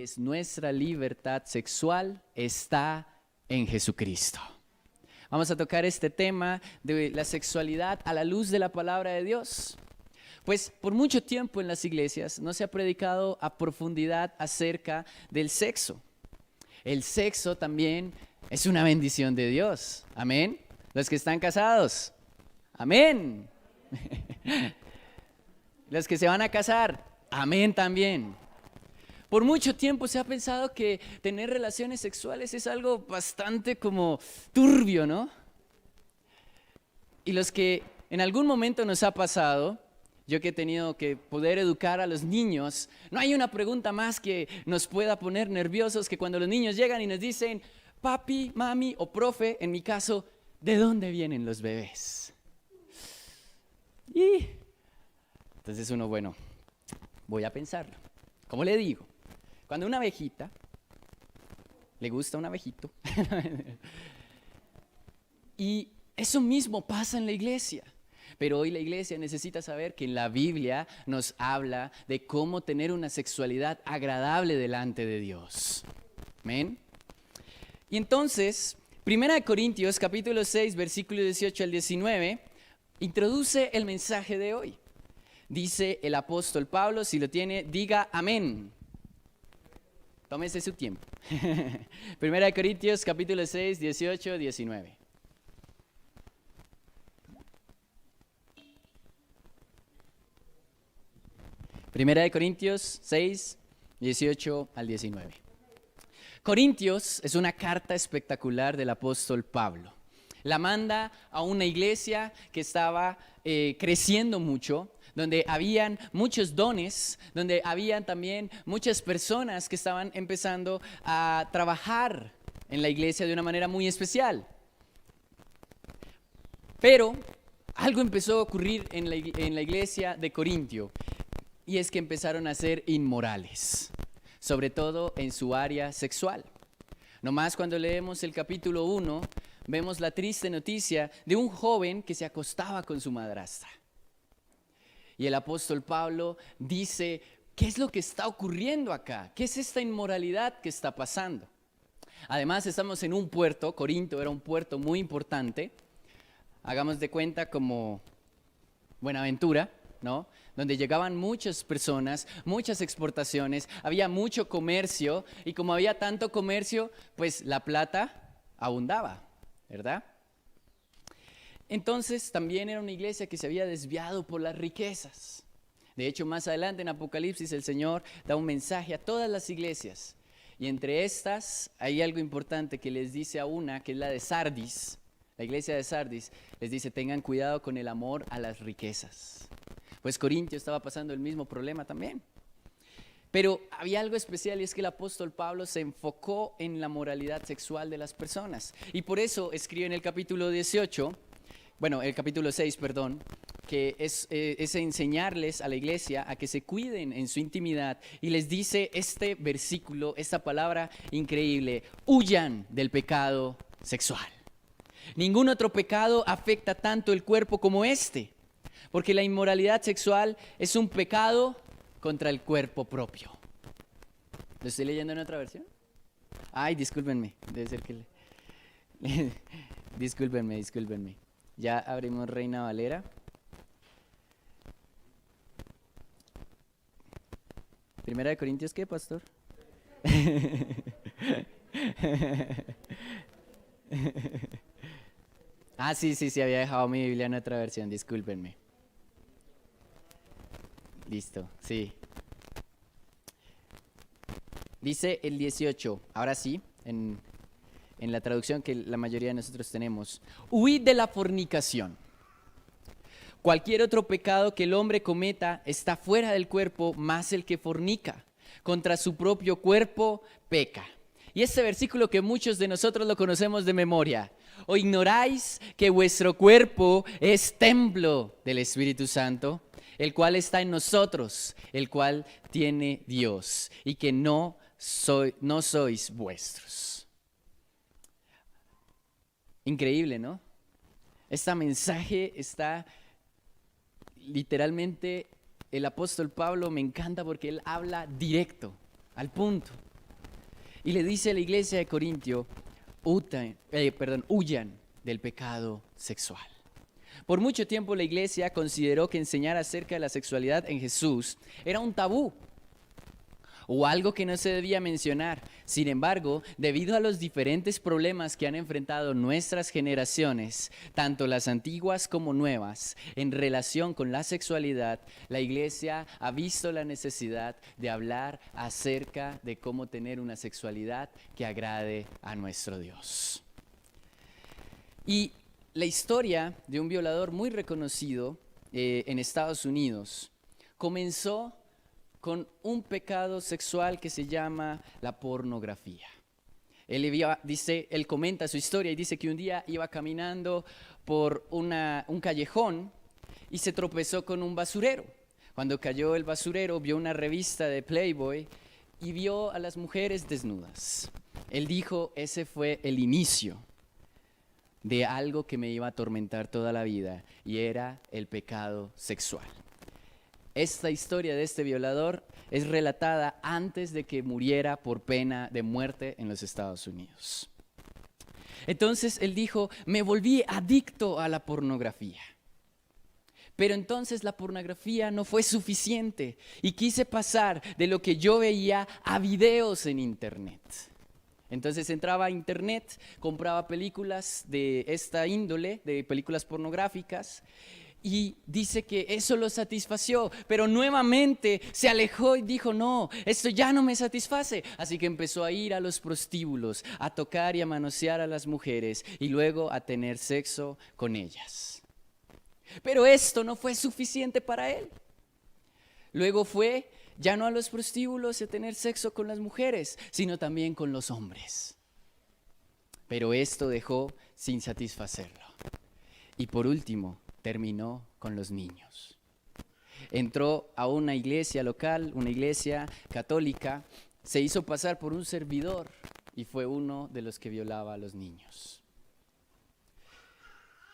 es nuestra libertad sexual está en Jesucristo. Vamos a tocar este tema de la sexualidad a la luz de la palabra de Dios. Pues por mucho tiempo en las iglesias no se ha predicado a profundidad acerca del sexo. El sexo también es una bendición de Dios. Amén. Los que están casados. Amén. Los que se van a casar. Amén también. Por mucho tiempo se ha pensado que tener relaciones sexuales es algo bastante como turbio, ¿no? Y los que en algún momento nos ha pasado, yo que he tenido que poder educar a los niños, no hay una pregunta más que nos pueda poner nerviosos que cuando los niños llegan y nos dicen, papi, mami o profe, en mi caso, ¿de dónde vienen los bebés? Y entonces uno, bueno, voy a pensarlo. ¿Cómo le digo? Cuando una abejita, le gusta un abejito, y eso mismo pasa en la iglesia. Pero hoy la iglesia necesita saber que en la Biblia nos habla de cómo tener una sexualidad agradable delante de Dios. ¿Amén? Y entonces, 1 Corintios capítulo 6, versículo 18 al 19, introduce el mensaje de hoy. Dice el apóstol Pablo, si lo tiene, diga amén. Tómese su tiempo. 1 Corintios capítulo 6, 18, 19. Primera de Corintios 6, 18 al 19. Corintios es una carta espectacular del apóstol Pablo. La manda a una iglesia que estaba creciendo mucho, donde habían muchos dones, donde habían también muchas personas que estaban empezando a trabajar en la iglesia de una manera muy especial. Pero algo empezó a ocurrir en la iglesia de Corintio, y es que empezaron a ser inmorales, sobre todo en su área sexual. Nomás cuando leemos el capítulo 1, vemos la triste noticia de un joven que se acostaba con su madrastra. Y el apóstol Pablo dice, ¿qué es lo que está ocurriendo acá? ¿Qué es esta inmoralidad que está pasando? Además estamos en un puerto, Corinto era un puerto muy importante, hagamos de cuenta como Buenaventura, ¿no? Donde llegaban muchas personas, muchas exportaciones, había mucho comercio y como había tanto comercio, pues la plata abundaba, ¿verdad? Entonces también era una iglesia que se había desviado por las riquezas. De hecho, más adelante en Apocalipsis el Señor da un mensaje a todas las iglesias. Y entre estas hay algo importante que les dice a una, que es la de Sardis. La iglesia de Sardis les dice, tengan cuidado con el amor a las riquezas. Pues Corintio estaba pasando el mismo problema también. Pero había algo especial y es que el apóstol Pablo se enfocó en la moralidad sexual de las personas. Y por eso escribe en el capítulo 18, el capítulo 6, que es enseñarles a la iglesia a que se cuiden en su intimidad. Y les dice este versículo, esta palabra increíble, huyan del pecado sexual. Ningún otro pecado afecta tanto el cuerpo como este, porque la inmoralidad sexual es un pecado contra el cuerpo propio. ¿Lo estoy leyendo en otra versión? Ay, discúlpenme, debe ser que... Discúlpenme. Ya abrimos Reina Valera. Primera de Corintios, ¿qué, pastor? Sí, había dejado mi Biblia en otra versión, discúlpenme. Listo, sí. Dice el 18, ahora sí, en la traducción que la mayoría de nosotros tenemos. Huid de la fornicación. Cualquier otro pecado que el hombre cometa está fuera del cuerpo, más el que fornica. Contra su propio cuerpo peca. Y este versículo que muchos de nosotros lo conocemos de memoria. ¿O ignoráis que vuestro cuerpo es templo del Espíritu Santo, el cual está en nosotros, el cual tiene Dios, y que no sois vuestros? Increíble, ¿no? Este mensaje está literalmente, el apóstol Pablo me encanta porque él habla directo, al punto. Y le dice a la iglesia de Corintio, huyan del pecado sexual. Por mucho tiempo la iglesia consideró que enseñar acerca de la sexualidad en Jesús era un tabú o algo que no se debía mencionar. Sin embargo, debido a los diferentes problemas que han enfrentado nuestras generaciones, tanto las antiguas como nuevas, en relación con la sexualidad, la iglesia ha visto la necesidad de hablar acerca de cómo tener una sexualidad que agrade a nuestro Dios. Y la historia de un violador muy reconocido en Estados Unidos comenzó con un pecado sexual que se llama la pornografía. Él comenta su historia y dice que un día iba caminando por un callejón y se tropezó con un basurero. Cuando cayó el basurero, vio una revista de Playboy y vio a las mujeres desnudas. Él dijo, ese fue el inicio de algo que me iba a atormentar toda la vida, y era el pecado sexual. Esta historia de este violador es relatada antes de que muriera por pena de muerte en los Estados Unidos. Entonces él dijo, me volví adicto a la pornografía. Pero entonces la pornografía no fue suficiente y quise pasar de lo que yo veía a videos en internet. Entonces entraba a internet, compraba películas de esta índole, de películas pornográficas, y dice que eso lo satisfació, pero nuevamente se alejó y dijo, no, esto ya no me satisface. Así que empezó a ir a los prostíbulos, a tocar y a manosear a las mujeres y luego a tener sexo con ellas. Pero esto no fue suficiente para él. Luego fue ya no a los prostíbulos y a tener sexo con las mujeres, sino también con los hombres. Pero esto dejó sin satisfacerlo. Y por último, terminó con los niños. Entró a una iglesia local, una iglesia católica, se hizo pasar por un servidor y fue uno de los que violaba a los niños.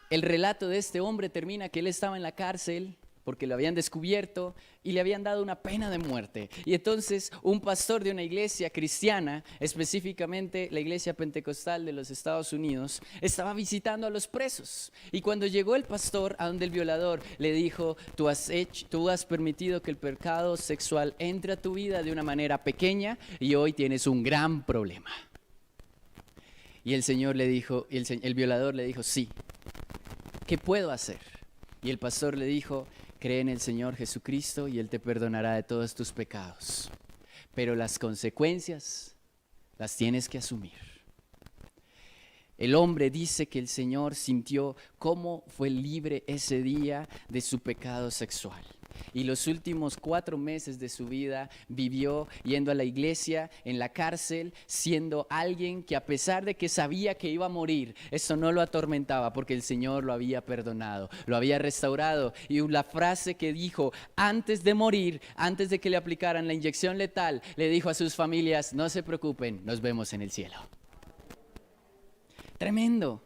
El relato de este hombre termina que él estaba en la cárcel porque lo habían descubierto y le habían dado una pena de muerte. Y entonces un pastor de una iglesia cristiana, específicamente la iglesia pentecostal de los Estados Unidos, estaba visitando a los presos. Y cuando llegó el pastor a donde el violador le dijo, tú has permitido que el pecado sexual entre a tu vida de una manera pequeña y hoy tienes un gran problema. Y el Señor le dijo, el violador le dijo, sí, ¿qué puedo hacer? Y el pastor le dijo, cree en el Señor Jesucristo y Él te perdonará de todos tus pecados. Pero las consecuencias las tienes que asumir. El hombre dice que el Señor sintió cómo fue libre ese día de su pecado sexual. Y los últimos 4 meses de su vida vivió yendo a la iglesia, en la cárcel, siendo alguien que a pesar de que sabía que iba a morir, eso no lo atormentaba porque el Señor lo había perdonado, lo había restaurado. Y la frase que dijo antes de morir, antes de que le aplicaran la inyección letal, le dijo a sus familias, no se preocupen, nos vemos en el cielo. Tremendo.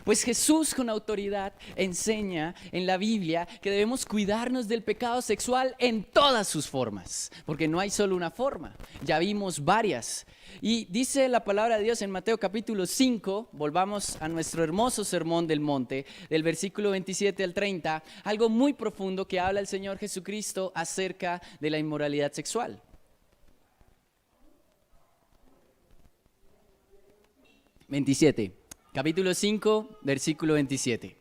Pues Jesús con autoridad enseña en la Biblia que debemos cuidarnos del pecado sexual en todas sus formas, porque no hay solo una forma, ya vimos varias. Y dice la palabra de Dios en Mateo capítulo 5, volvamos a nuestro hermoso sermón del monte, del versículo 27 al 30, algo muy profundo que habla el Señor Jesucristo acerca de la inmoralidad sexual. 27. Capítulo 5, versículo 27.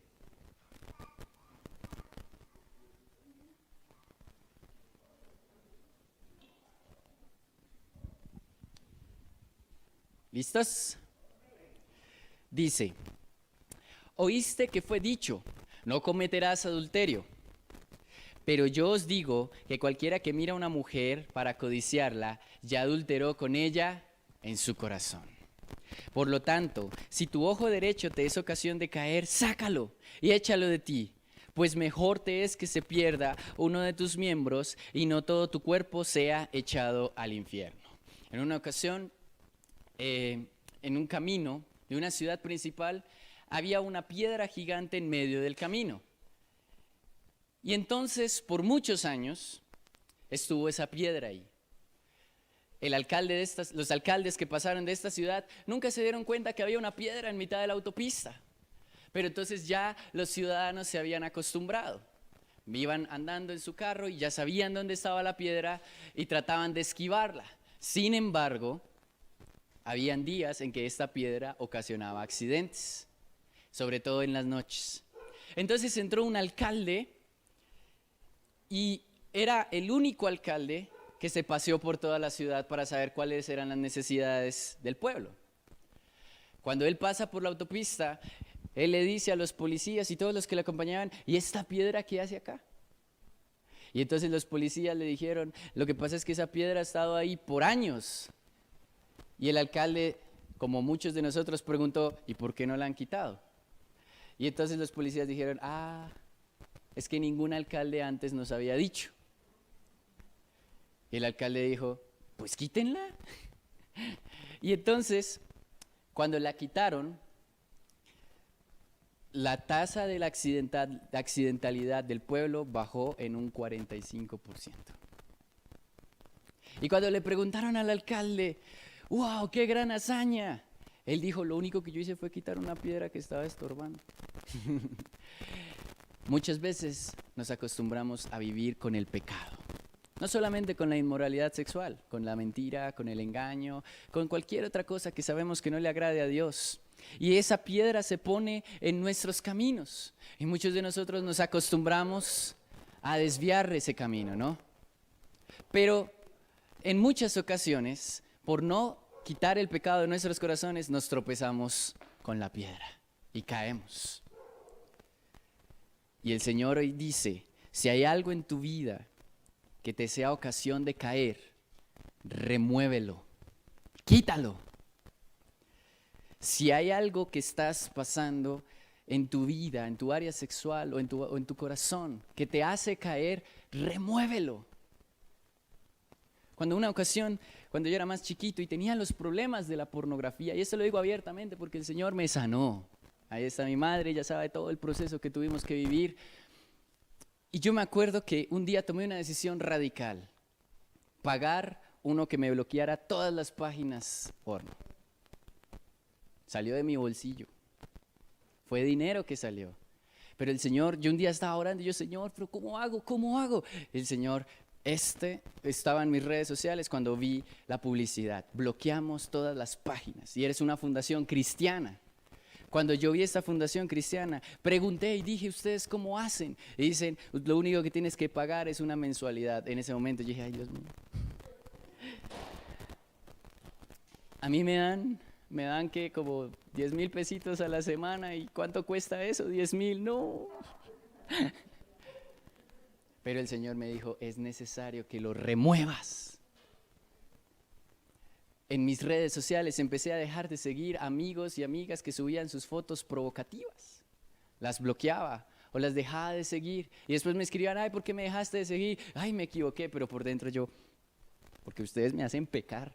¿Listos? Dice, oíste que fue dicho, no cometerás adulterio. Pero yo os digo que cualquiera que mira a una mujer para codiciarla, ya adulteró con ella en su corazón. Por lo tanto, si tu ojo derecho te es ocasión de caer, sácalo y échalo de ti, pues mejor te es que se pierda uno de tus miembros y no todo tu cuerpo sea echado al infierno. En una ocasión, en un camino de una ciudad principal, había una piedra gigante en medio del camino. Y entonces, por muchos años, estuvo esa piedra ahí. los alcaldes que pasaron de esta ciudad nunca se dieron cuenta que había una piedra en mitad de la autopista. Pero entonces ya los ciudadanos se habían acostumbrado. Iban andando en su carro y ya sabían dónde estaba la piedra y trataban de esquivarla. Sin embargo, habían días en que esta piedra ocasionaba accidentes, sobre todo en las noches. Entonces entró un alcalde y era el único alcalde que se paseó por toda la ciudad para saber cuáles eran las necesidades del pueblo. Cuando él pasa por la autopista, él le dice a los policías y todos los que le acompañaban, ¿y esta piedra qué hace acá? Y entonces los policías le dijeron, lo que pasa es que esa piedra ha estado ahí por años. Y el alcalde, como muchos de nosotros, preguntó, ¿y por qué no la han quitado? Y entonces los policías dijeron, es que ningún alcalde antes nos había dicho. Y el alcalde dijo, pues quítenla. Y entonces, cuando la quitaron, la tasa de la accidentalidad del pueblo bajó en un 45%. Y cuando le preguntaron al alcalde, ¡wow, qué gran hazaña! Él dijo, lo único que yo hice fue quitar una piedra que estaba estorbando. Muchas veces nos acostumbramos a vivir con el pecado. No solamente con la inmoralidad sexual, con la mentira, con el engaño, con cualquier otra cosa que sabemos que no le agrade a Dios. Y esa piedra se pone en nuestros caminos. Y muchos de nosotros nos acostumbramos a desviar ese camino, ¿no? Pero en muchas ocasiones, por no quitar el pecado de nuestros corazones, nos tropezamos con la piedra y caemos. Y el Señor hoy dice, si hay algo en tu vida que te sea ocasión de caer, remuévelo, quítalo. Si hay algo que estás pasando en tu vida, en tu área sexual o en tu corazón, que te hace caer, remuévelo. Cuando yo era más chiquito y tenía los problemas de la pornografía, y esto lo digo abiertamente porque el Señor me sanó. Ahí está mi madre, ella sabe todo el proceso que tuvimos que vivir. Y yo me acuerdo que un día tomé una decisión radical, pagar uno que me bloqueara todas las páginas porno. Salió de mi bolsillo, fue dinero que salió. Pero el Señor, yo un día estaba orando y yo, Señor, pero ¿cómo hago? ¿Cómo hago? El Señor, estaba en mis redes sociales cuando vi la publicidad. Bloqueamos todas las páginas y eres una fundación cristiana. Cuando yo vi esta fundación cristiana, pregunté y dije, ¿ustedes cómo hacen? Y dicen, lo único que tienes que pagar es una mensualidad. En ese momento yo dije, ay Dios mío. A mí me dan que como 10,000 pesitos a la semana. ¿Y cuánto cuesta eso? 10,000, no. Pero el Señor me dijo, es necesario que lo remuevas. En mis redes sociales empecé a dejar de seguir amigos y amigas que subían sus fotos provocativas. Las bloqueaba o las dejaba de seguir. Y después me escribían, ay, ¿por qué me dejaste de seguir? Ay, me equivoqué, pero por dentro yo, porque ustedes me hacen pecar.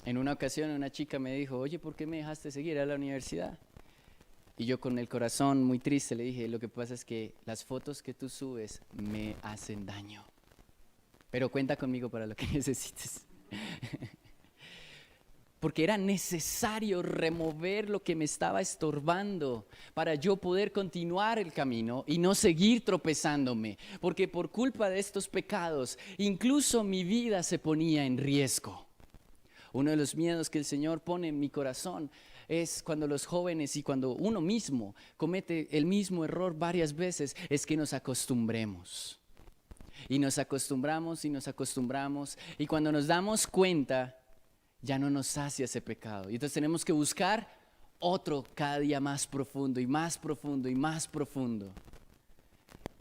En una ocasión una chica me dijo, oye, ¿por qué me dejaste seguir a la universidad? Y yo con el corazón muy triste le dije, lo que pasa es que las fotos que tú subes me hacen daño. Pero cuenta conmigo para lo que necesites. Porque era necesario remover lo que me estaba estorbando para yo poder continuar el camino y no seguir tropezándome. Porque por culpa de estos pecados, incluso mi vida se ponía en riesgo. Uno de los miedos que el Señor pone en mi corazón es cuando los jóvenes y cuando uno mismo comete el mismo error varias veces, es que nos acostumbremos. Y nos acostumbramos y nos acostumbramos y cuando nos damos cuenta ya no nos sacia ese pecado. Y entonces tenemos que buscar otro cada día más profundo y más profundo y más profundo.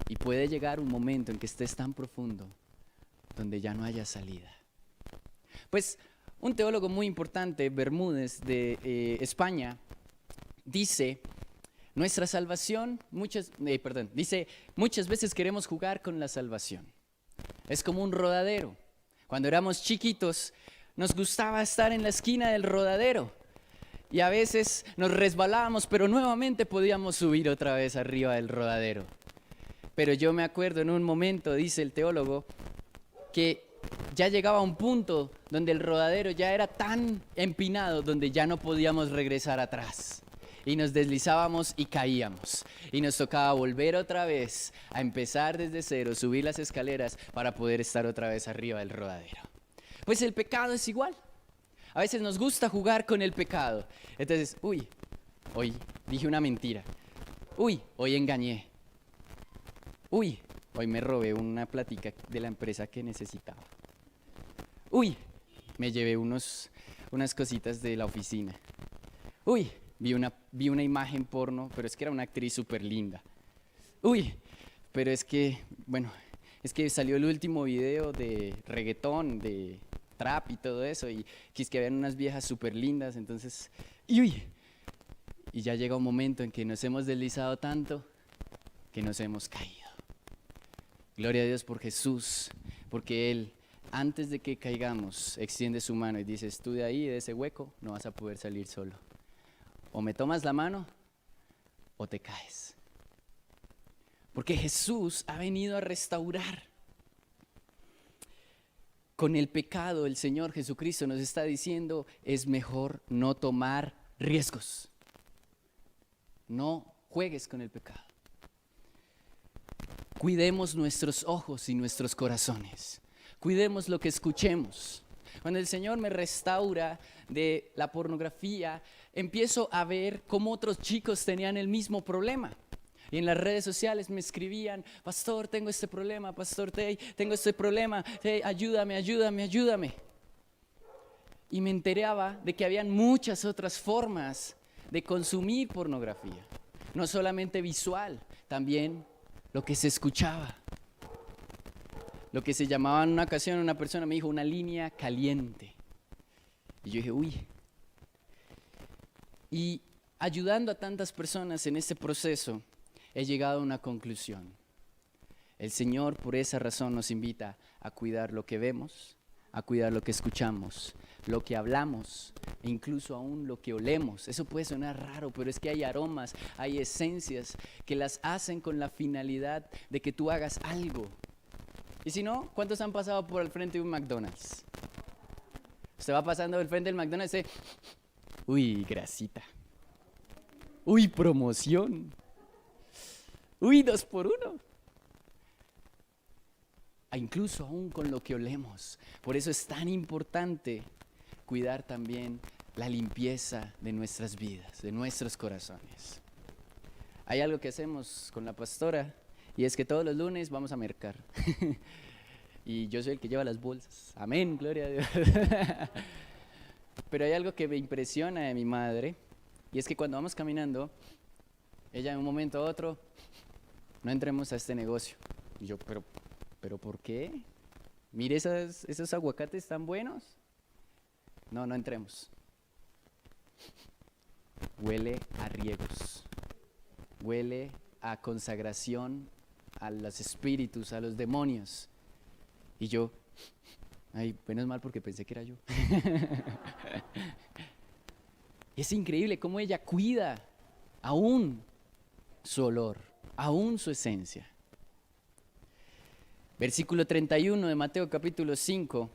Y puede llegar un momento en que estés tan profundo donde ya no haya salida. Pues un teólogo muy importante, Bermúdez de España, dice, nuestra salvación, muchas veces queremos jugar con la salvación. Es como un rodadero. Cuando éramos chiquitos, nos gustaba estar en la esquina del rodadero. y a veces nos resbalábamos, pero nuevamente podíamos subir otra vez arriba del rodadero. Pero yo me acuerdo en un momento, dice el teólogo, que ya llegaba a un punto donde el rodadero ya era tan empinado donde ya no podíamos regresar atrás. Y nos deslizábamos y caíamos. Y nos tocaba volver otra vez a empezar desde cero, subir las escaleras para poder estar otra vez arriba del rodadero. Pues el pecado es igual. A veces nos gusta jugar con el pecado. Entonces, hoy dije una mentira. Hoy engañé. Hoy me robé una platica de la empresa que necesitaba. Me llevé unas cositas de la oficina. Vi una imagen porno, pero es que era una actriz súper linda. Pero es que salió el último video de reggaetón, de trap y todo eso, y que es que habían unas viejas súper lindas, entonces, y ya llega un momento en que nos hemos deslizado tanto que nos hemos caído. Gloria a Dios por Jesús, porque Él, antes de que caigamos, extiende su mano y dice, tú de ahí, de ese hueco, no vas a poder salir solo. O me tomas la mano o te caes. Porque Jesús ha venido a restaurar. Con el pecado, el Señor Jesucristo nos está diciendo, es mejor no tomar riesgos. No juegues con el pecado. Cuidemos nuestros ojos y nuestros corazones. Cuidemos lo que escuchemos. Cuando el Señor me restaura de la pornografía, empiezo a ver cómo otros chicos tenían el mismo problema. Y en las redes sociales me escribían, pastor, tengo este problema, pastor, tengo este problema, ayúdame. Y me enteraba de que habían muchas otras formas de consumir pornografía. No solamente visual, también lo que se escuchaba. Lo que se llamaba en una ocasión, una persona me dijo, una línea caliente. Y yo dije, Y ayudando a tantas personas en este proceso, he llegado a una conclusión. El Señor por esa razón nos invita a cuidar lo que vemos, a cuidar lo que escuchamos, lo que hablamos e incluso aún lo que olemos. Eso puede sonar raro, pero es que hay aromas, hay esencias que las hacen con la finalidad de que tú hagas algo. Y si no, ¿cuántos han pasado por el frente de un McDonald's? Usted va pasando por el frente del McDonald's y dice, grasita. Promoción. 2 por 1. Incluso aún con lo que olemos. Por eso es tan importante cuidar también la limpieza de nuestras vidas, de nuestros corazones. Hay algo que hacemos con la pastora y es que todos los lunes vamos a mercar. Y yo soy el que lleva las bolsas. Amén, gloria a Dios. Pero hay algo que me impresiona de mi madre y es que cuando vamos caminando, ella en un momento a otro, no entremos a este negocio. Y yo, ¿pero por qué? Mire esos aguacates tan buenos. No entremos. Huele a riegos. Huele a consagración a los espíritus, a los demonios. Y yo, menos mal porque pensé que era yo. Es increíble cómo ella cuida aún su olor, aún su esencia. Versículo 31 de Mateo capítulo 5,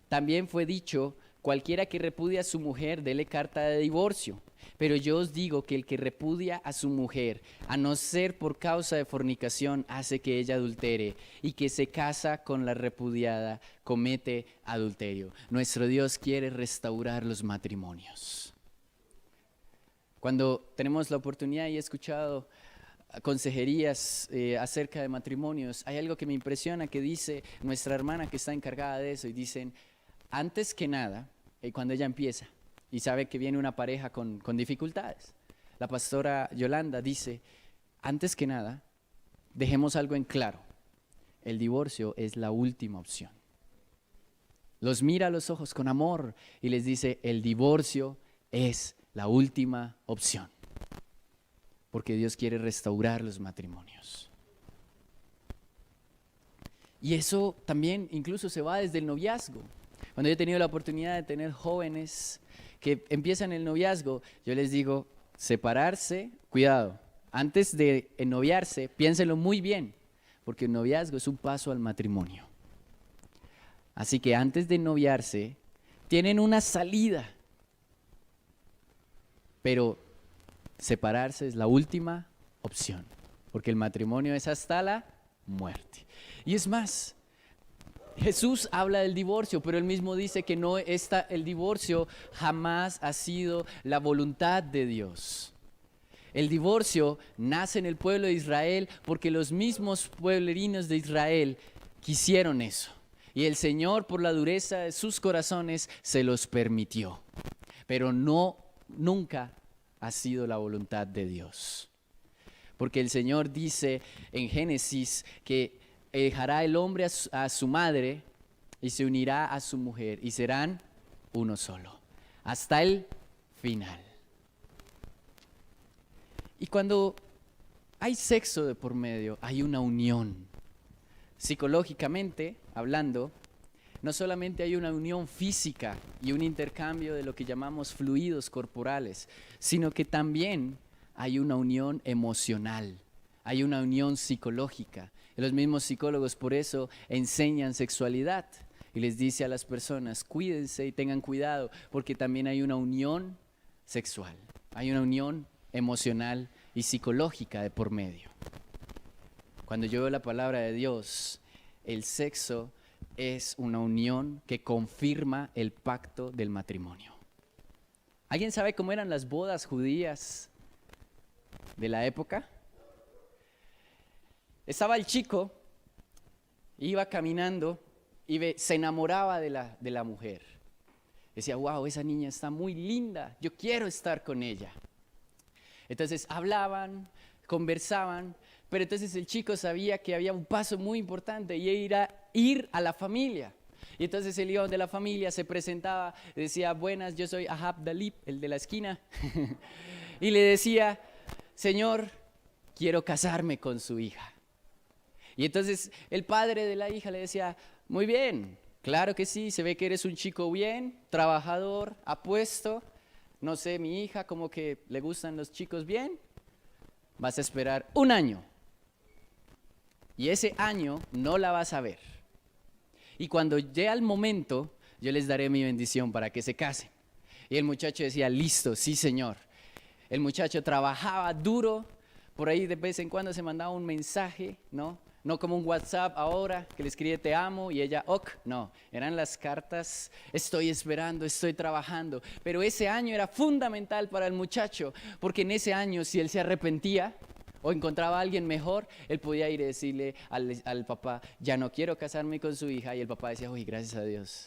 también fue dicho, cualquiera que repudia a su mujer, dele carta de divorcio. Pero yo os digo que el que repudia a su mujer, a no ser por causa de fornicación, hace que ella adultere, y que se casa con la repudiada, comete adulterio. Nuestro Dios quiere restaurar los matrimonios. Cuando tenemos la oportunidad y he escuchado consejerías acerca de matrimonios, hay algo que me impresiona que dice nuestra hermana que está encargada de eso, y dicen, antes que nada, cuando ella empieza y sabe que viene una pareja con dificultades, la pastora Yolanda dice, antes que nada, dejemos algo en claro, el divorcio es la última opción. Los mira a los ojos con amor y les dice, el divorcio es la última opción. Porque Dios quiere restaurar los matrimonios. Y eso también incluso se va desde el noviazgo. Cuando yo he tenido la oportunidad de tener jóvenes que empiezan el noviazgo, yo les digo, separarse, cuidado, antes de ennoviarse, piénsenlo muy bien, porque el noviazgo es un paso al matrimonio. Así que antes de ennoviarse, tienen una salida, pero separarse es la última opción, porque el matrimonio es hasta la muerte. Y es más, Jesús habla del divorcio, pero él mismo dice que el divorcio jamás ha sido la voluntad de Dios. El divorcio nace en el pueblo de Israel porque los mismos pueblerinos de Israel quisieron eso. Y el Señor, por la dureza de sus corazones, se los permitió. Pero nunca ha sido la voluntad de Dios. Porque el Señor dice en Génesis que dejará el hombre a su madre y se unirá a su mujer y serán uno solo, hasta el final. Y cuando hay sexo de por medio, hay una unión. Psicológicamente hablando, no solamente hay una unión física y un intercambio de lo que llamamos fluidos corporales, sino que también hay una unión emocional, hay una unión psicológica. Y los mismos psicólogos por eso enseñan sexualidad y les dice a las personas, cuídense y tengan cuidado, porque también hay una unión sexual, hay una unión emocional y psicológica de por medio. Cuando yo veo la palabra de Dios, el sexo es una unión que confirma el pacto del matrimonio. ¿Alguien sabe cómo eran las bodas judías de la época? Estaba el chico, iba caminando y se enamoraba de la mujer. Decía, wow, esa niña está muy linda, yo quiero estar con ella. Entonces hablaban, conversaban, pero entonces el chico sabía que había un paso muy importante y era ir a la familia. Y entonces él iba donde la familia, se presentaba, decía, buenas, yo soy Ahab Dalib, el de la esquina. Y le decía, Señor, quiero casarme con su hija. Y entonces el padre de la hija le decía, muy bien, claro que sí, se ve que eres un chico bien, trabajador, apuesto. No sé, mi hija como que le gustan los chicos bien. Vas a esperar 1 año. Y ese año no la vas a ver. Y cuando llegue el momento, yo les daré mi bendición para que se casen. Y el muchacho decía, listo, sí señor. El muchacho trabajaba duro, por ahí de vez en cuando se mandaba un mensaje, ¿no? No como un WhatsApp ahora, que le escribe te amo y ella, ok, no. Eran las cartas, estoy esperando, estoy trabajando. Pero ese año era fundamental para el muchacho, porque en ese año si él se arrepentía o encontraba a alguien mejor, él podía ir y decirle al papá, ya no quiero casarme con su hija. Y el papá decía, uy, gracias a Dios.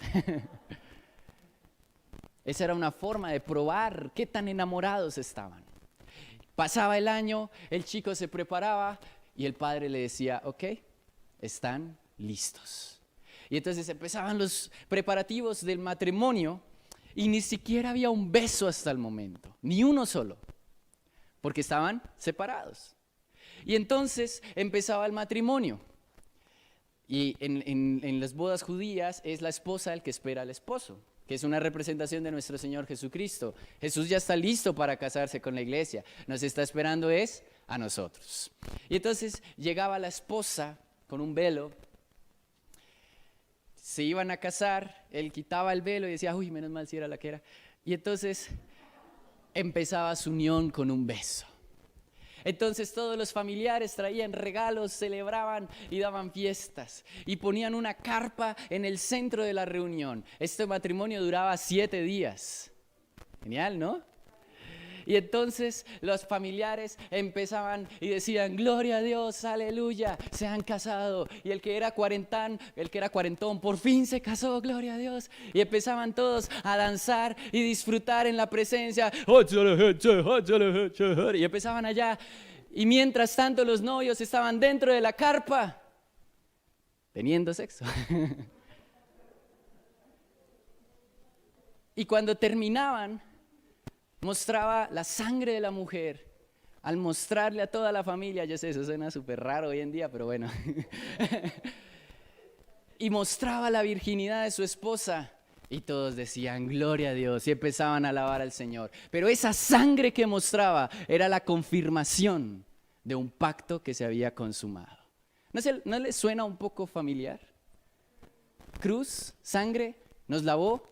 Esa era una forma de probar qué tan enamorados estaban. Pasaba el año, el chico se preparaba y el padre le decía, ok, están listos. Y entonces empezaban los preparativos del matrimonio y ni siquiera había un beso hasta el momento, ni uno solo, porque estaban separados. Y entonces empezaba el matrimonio. Y en las bodas judías es la esposa el que espera al esposo, que es una representación de nuestro Señor Jesucristo. Jesús ya está listo para casarse con la iglesia, nos está esperando es a nosotros. Y entonces llegaba la esposa con un velo, se iban a casar, él quitaba el velo y decía, uy, menos mal si era la que era. Y entonces empezaba su unión con un beso. Entonces todos los familiares traían regalos, celebraban y daban fiestas y ponían una carpa en el centro de la reunión. Este matrimonio duraba 7 días. Genial, ¿no? Y entonces los familiares empezaban y decían, gloria a Dios, aleluya, se han casado. Y el que era cuarentón, por fin se casó, gloria a Dios. Y empezaban todos a danzar y disfrutar en la presencia. Y empezaban allá. Y mientras tanto los novios estaban dentro de la carpa, teniendo sexo. Y cuando terminaban, mostraba la sangre de la mujer al mostrarle a toda la familia. Yo sé, eso suena súper raro hoy en día, pero bueno. Y mostraba la virginidad de su esposa Y todos decían, gloria a Dios, y empezaban a alabar al Señor. Pero esa sangre que mostraba era la confirmación de un pacto que se había consumado. ¿No les suena un poco familiar? Cruz, sangre, nos lavó,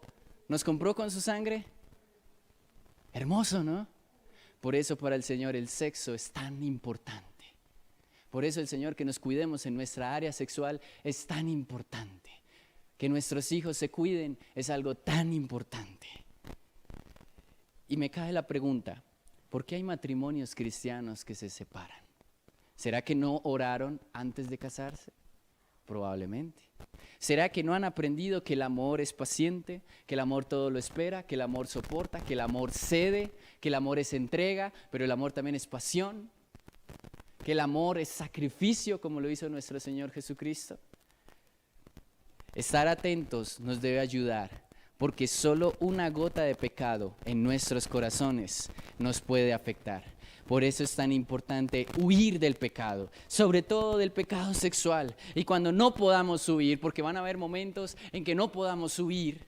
nos compró con su sangre. Hermoso, ¿no? Por eso para el Señor el sexo es tan importante. Por eso el Señor, que nos cuidemos en nuestra área sexual es tan importante. Que nuestros hijos se cuiden es algo tan importante. Y me cae la pregunta, ¿por qué hay matrimonios cristianos que se separan? ¿Será que no oraron antes de casarse? Probablemente. ¿Será que no han aprendido que el amor es paciente, que el amor todo lo espera, que el amor soporta, que el amor cede, que el amor es entrega, pero el amor también es pasión? ¿Que el amor es sacrificio, como lo hizo nuestro Señor Jesucristo? Estar atentos nos debe ayudar, porque solo una gota de pecado en nuestros corazones nos puede afectar. Por eso es tan importante huir del pecado, sobre todo del pecado sexual. Y cuando no podamos huir, porque van a haber momentos en que no podamos huir,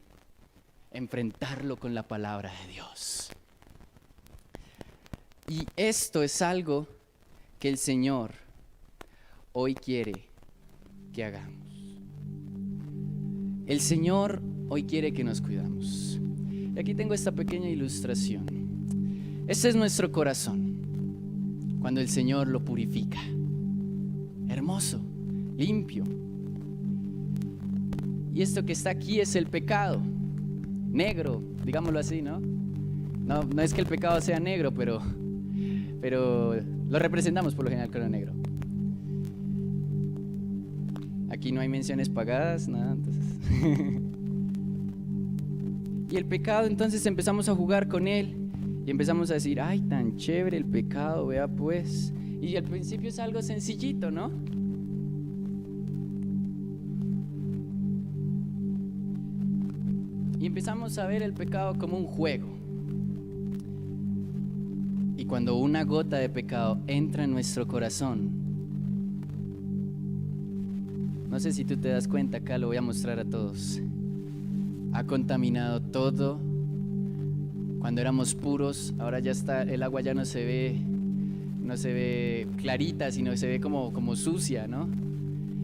enfrentarlo con la palabra de Dios. Y esto es algo que el Señor hoy quiere que hagamos. El Señor hoy quiere que nos cuidamos. Y aquí tengo esta pequeña ilustración. Este es nuestro corazón, cuando el Señor lo purifica. Hermoso, limpio. Y esto que está aquí es el pecado, negro, digámoslo así, ¿no? No es que el pecado sea negro, pero lo representamos por lo general con lo negro. Aquí no hay menciones pagadas, nada, entonces. Y el pecado, entonces empezamos a jugar con él y empezamos a decir, ay, tan chévere el pecado, vea pues. Y al principio es algo sencillito, ¿no? Y empezamos a ver el pecado como un juego. Y cuando una gota de pecado entra en nuestro corazón, no sé si tú te das cuenta, acá lo voy a mostrar a todos. Ha contaminado todo. Cuando éramos puros, ahora ya está, el agua ya no se ve clarita, sino se ve como sucia, ¿no?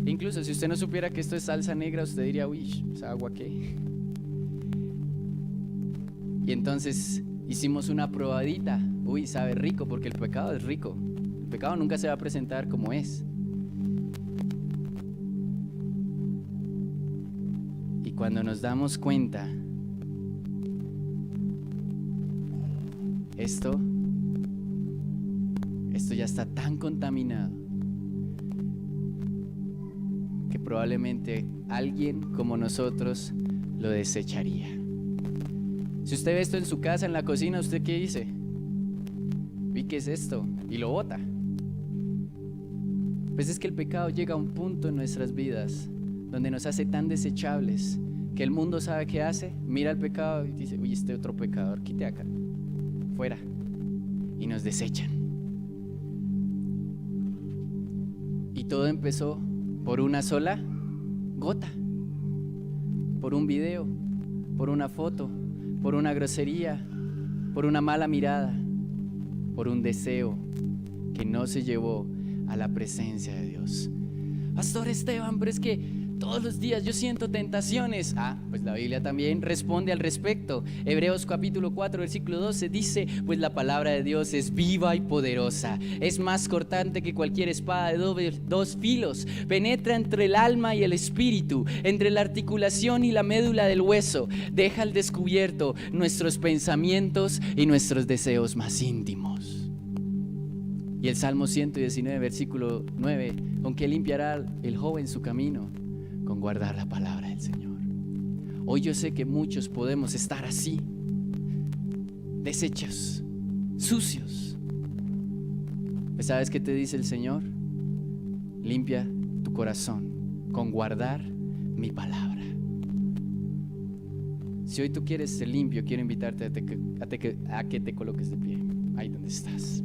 Incluso si usted no supiera que esto es salsa negra, usted diría, uy, ¿esa agua qué? Y entonces hicimos una probadita. Uy, sabe rico, porque el pecado es rico. El pecado nunca se va a presentar como es. Y cuando nos damos cuenta, esto ya está tan contaminado que probablemente alguien como nosotros lo desecharía. Si usted ve esto en su casa, en la cocina, ¿usted qué dice? Vi qué es esto y lo bota. Pues es que el pecado llega a un punto en nuestras vidas donde nos hace tan desechables que el mundo sabe qué hace, mira el pecado y dice, uy, este otro pecador, quite acá, fuera, y nos desechan. Y todo empezó por una sola gota, por un video, por una foto, por una grosería, por una mala mirada, por un deseo que no se llevó a la presencia de Dios. Pastor Esteban, pero es que todos los días yo siento tentaciones. Pues la Biblia también responde al respecto. Hebreos capítulo 4 versículo 12 dice, pues la palabra de Dios es viva y poderosa, es más cortante que cualquier espada de dos filos, penetra entre el alma y el espíritu, entre la articulación y la médula del hueso, deja al descubierto nuestros pensamientos y nuestros deseos más íntimos. Y el Salmo 119 versículo 9, ¿con qué limpiará el joven su camino? Con guardar la palabra del Señor. Hoy yo sé que muchos podemos estar así, deshechos, sucios. Pues ¿sabes qué te dice el Señor? Limpia tu corazón con guardar mi palabra. Si hoy tú quieres ser limpio, quiero invitarte a que te coloques de pie, ahí donde estás.